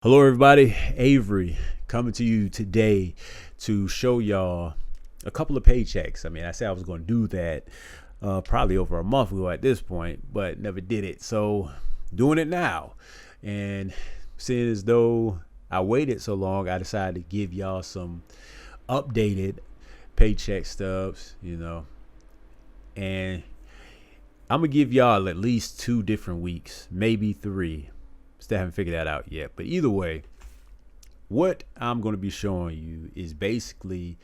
Hello everybody, Avery coming to you today to show y'all a couple of paychecks. I said I was going to do that probably over a month ago at this point, but never did it. So doing it now. And seeing as though I waited so long, I decided to give y'all some updated paycheck stubs, and I'm going to give y'all at least 2 different weeks, maybe 3. Still haven't figured that out yet, but either way, what I'm going to be showing you is basically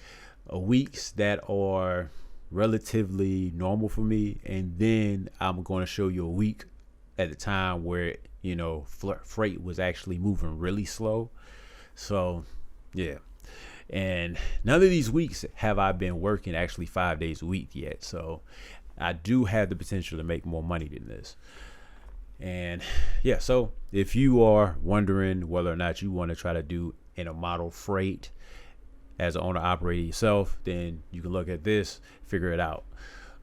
weeks that are relatively normal for me, and then I'm going to show you a week at the time where freight was actually moving really slow. So yeah, and none of these weeks have I been working actually 5 days a week yet, so I do have the potential to make more money than this. And yeah, so if you are wondering whether or not you want to try to do intermodal freight as an owner operator yourself, then you can look at this, figure it out.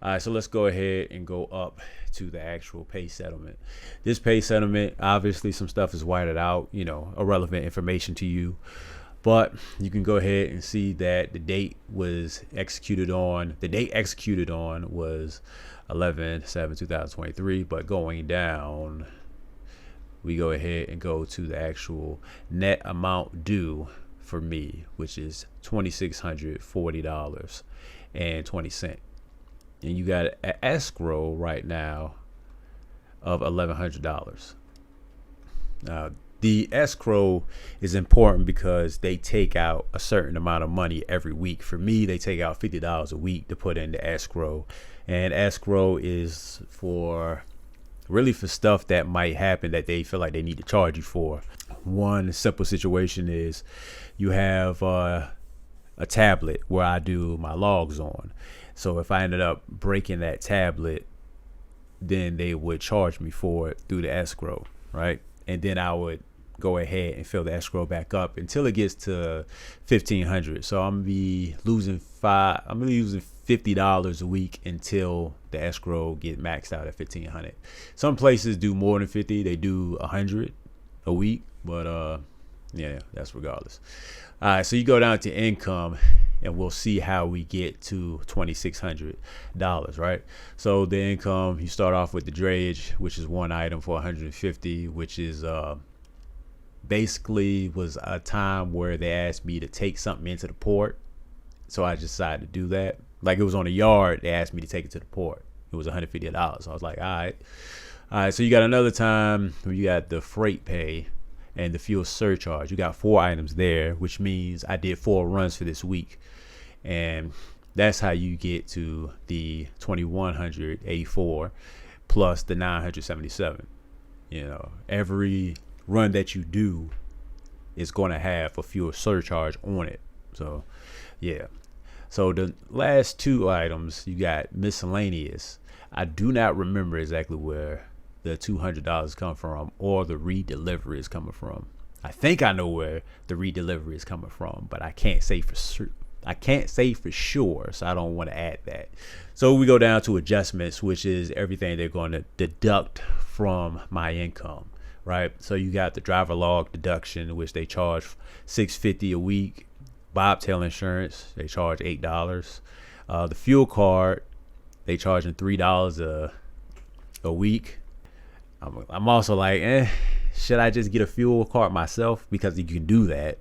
All right, so let's go ahead and go up to the actual pay settlement. This pay settlement, obviously some stuff is whited out, irrelevant information to you, but you can go ahead and see that the date executed on was 11/7/2023, but going down, we go ahead and go to the actual net amount due for me, which is $2,640.20, and you got an escrow right now of $1,100. Now, the escrow is important because they take out a certain amount of money every week. For me, they take out $50 a week to put into escrow. And escrow is for stuff that might happen that they feel like they need to charge you for. One simple situation is you have a tablet where I do my logs on. So if I ended up breaking that tablet, then they would charge me for it through the escrow, right? And then I would go ahead and fill the escrow back up until it gets to $1,500. So I'm gonna be losing $50 a week until the escrow get maxed out at $1,500. Some places do more than 50; they do 100 a week, but yeah, that's regardless. All right, so you go down to income, and we'll see how we get to $2,600, right? So the income, you start off with the drayage, which is one item for $150, which is basically was a time where they asked me to take something into the port, so I decided to do that. Like, it was on the yard, they asked me to take it to the port. It was $150. So I was like, all right. So you got another time where you got the freight pay and the fuel surcharge. You got 4 items there, which means I did 4 runs for this week, and that's how you get to the $2,184 plus the $977. Every run that you do is going to have a fuel surcharge on it. So yeah, so the last 2 items, you got miscellaneous. I do not remember exactly where the $200 come from or the redelivery is coming from. I think I know where the redelivery is coming from, but I can't say for sure, so I don't want to add that. So we go down to adjustments, which is everything they're going to deduct from my income, right? So you got the driver log deduction, which they charge $650 a week. Bobtail insurance, they charge $8. The fuel card, they charging $3 a week. I'm also like, should I just get a fuel card myself? Because you can do that.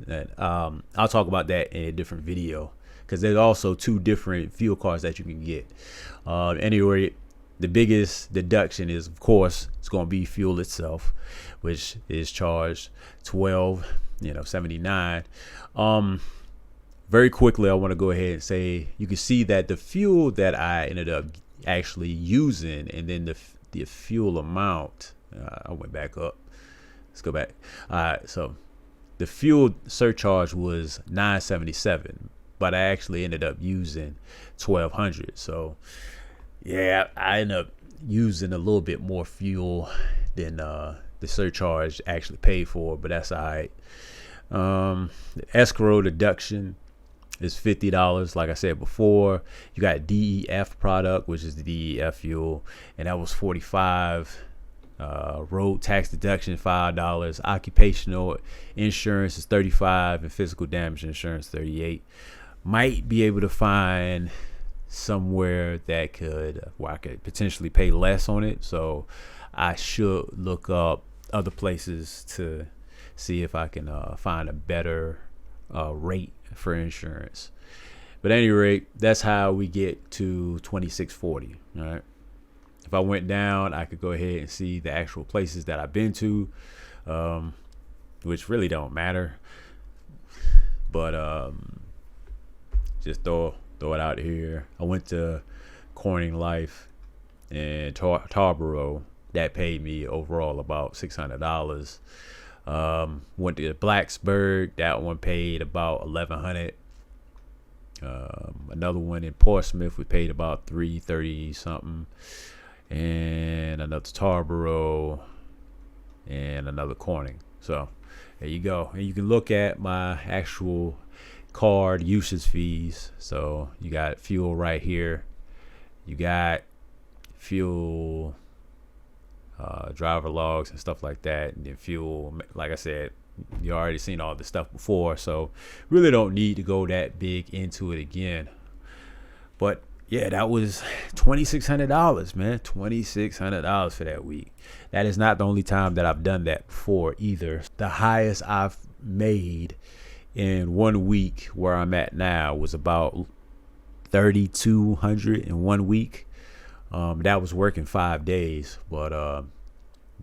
And I'll talk about that in a different video, because there's also 2 different fuel cards that you can get. Anyway, the biggest deduction is, of course, it's going to be fuel itself, which is charged $12.79. Very quickly, I want to go ahead and say, you can see that the fuel that I ended up actually using, and then the fuel amount, I went back up. Let's go back. All right, so the fuel surcharge was $977, but I actually ended up using $1,200. So yeah, I ended up using a little bit more fuel than the surcharge actually paid for, but that's all right. The escrow deduction is $50. Like I said before, you got DEF product, which is the DEF fuel, and that was $45 Road tax deduction $5. Occupational insurance is $35, and physical damage insurance $38. Might be able to find somewhere that could where I could potentially pay less on it. So I should look up other places to see if I can find a better rate for insurance. But at any rate, that's how we get to $26.40. All right. If I went down, I could go ahead and see the actual places that I've been to, which really don't matter. But just throw it out here. I went to Corning Life in Tarboro. That paid me overall about $600. Went to Blacksburg. That one paid about $1,100. Another one in Portsmouth, we paid about $330 something. And another Tarboro, and another Corning. So there you go. And you can look at my actual card usage fees. So you got fuel right here. You got fuel, driver logs and stuff like that. And then fuel, like I said, you already seen all this stuff before. So really don't need to go that big into it again. But yeah, that was $2,600, man. $2,600 for that week. That is not the only time that I've done that before either. The highest I've made in 1 week where I'm at now was about $3,200 in 1 week. That was working 5 days, but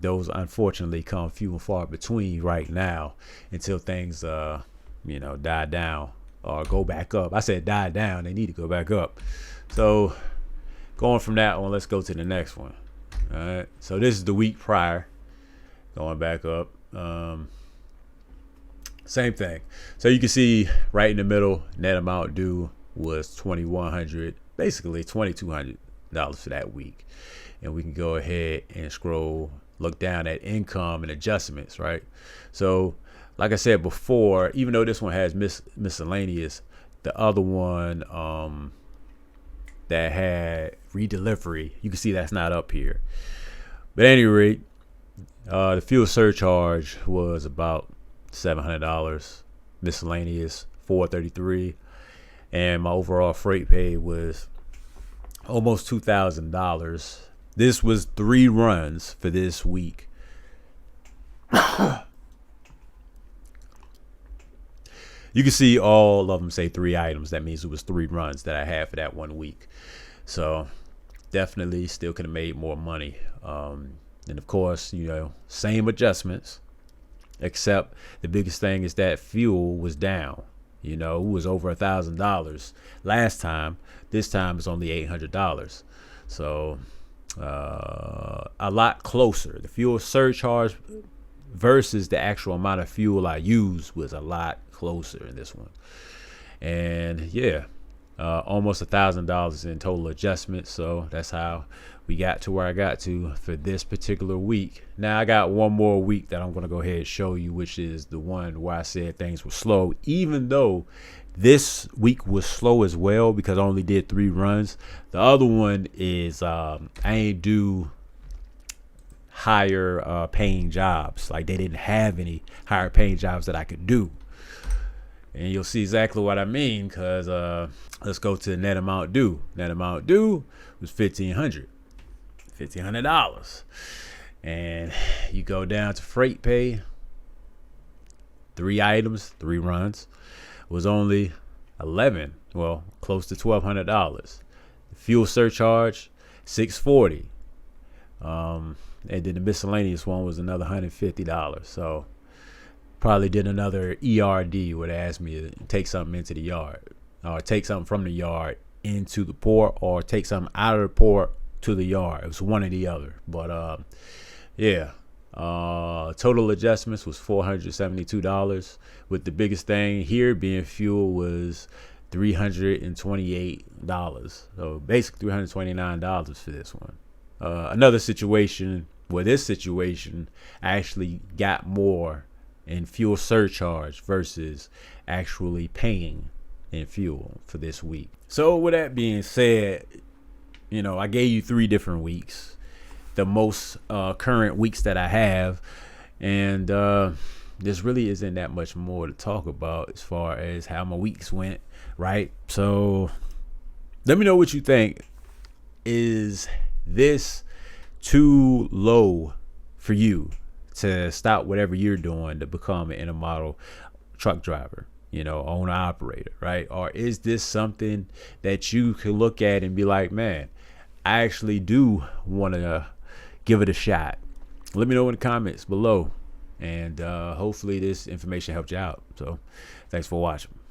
those unfortunately come few and far between right now until things die down or go back up. I said die down, they need to go back up. So going from that one, let's go to the next one. All right. So this is the week prior, going back up. Same thing. So you can see right in the middle, net amount due was $2,100, basically $2,200 for that week. And we can go ahead and look down at income and adjustments, right? So like I said before, even though this one has miscellaneous, the other one that had redelivery, you can see that's not up here. But at any rate, the fuel surcharge was about $700, miscellaneous $433, and my overall freight pay was almost $2,000. This was 3 runs for this week. You can see all of them say 3 items. That means it was 3 runs that I had for that 1 week. So definitely still could have made more money. And of course, same adjustments, except the biggest thing is that fuel was down. It was over $1,000 last time. This time it's only $800. So a lot closer. The fuel surcharge versus the actual amount of fuel I used was a lot closer in this one. And yeah, almost $1,000 in total adjustments. So that's how we got to where I got to for this particular week. Now I got one more week that I'm going to go ahead and show you, which is the one where I said things were slow, even though this week was slow as well because I only did 3 runs. The other one is I ain't do higher paying jobs. Like they didn't have any higher paying jobs that I could do. And you'll see exactly what I mean because let's go to net amount due. Net amount due was $1,500. And you go down to freight pay, 3 items, 3 runs, was only close to $1,200. The fuel surcharge, $640. And then the miscellaneous one was another $150. So probably did another ERD where they asked me to take something into the yard or take something from the yard into the port or take something out of the port to the yard. It was one or the other. But total adjustments was $472, with the biggest thing here being fuel was $328. So basically $329 for this one. Another situation where this situation I actually got more in fuel surcharge versus actually paying in fuel for this week. So with that being said, I gave you 3 different weeks. the most current weeks that I have. And this really isn't that much more to talk about as far as how my weeks went, right? So let me know what you think. Is this too low for you to stop whatever you're doing to become an intermodal truck driver, owner operator, right? Or is this something that you could look at and be like, man, I actually do want to give it a shot? Let me know in the comments below, and hopefully this information helped you out. So thanks for watching.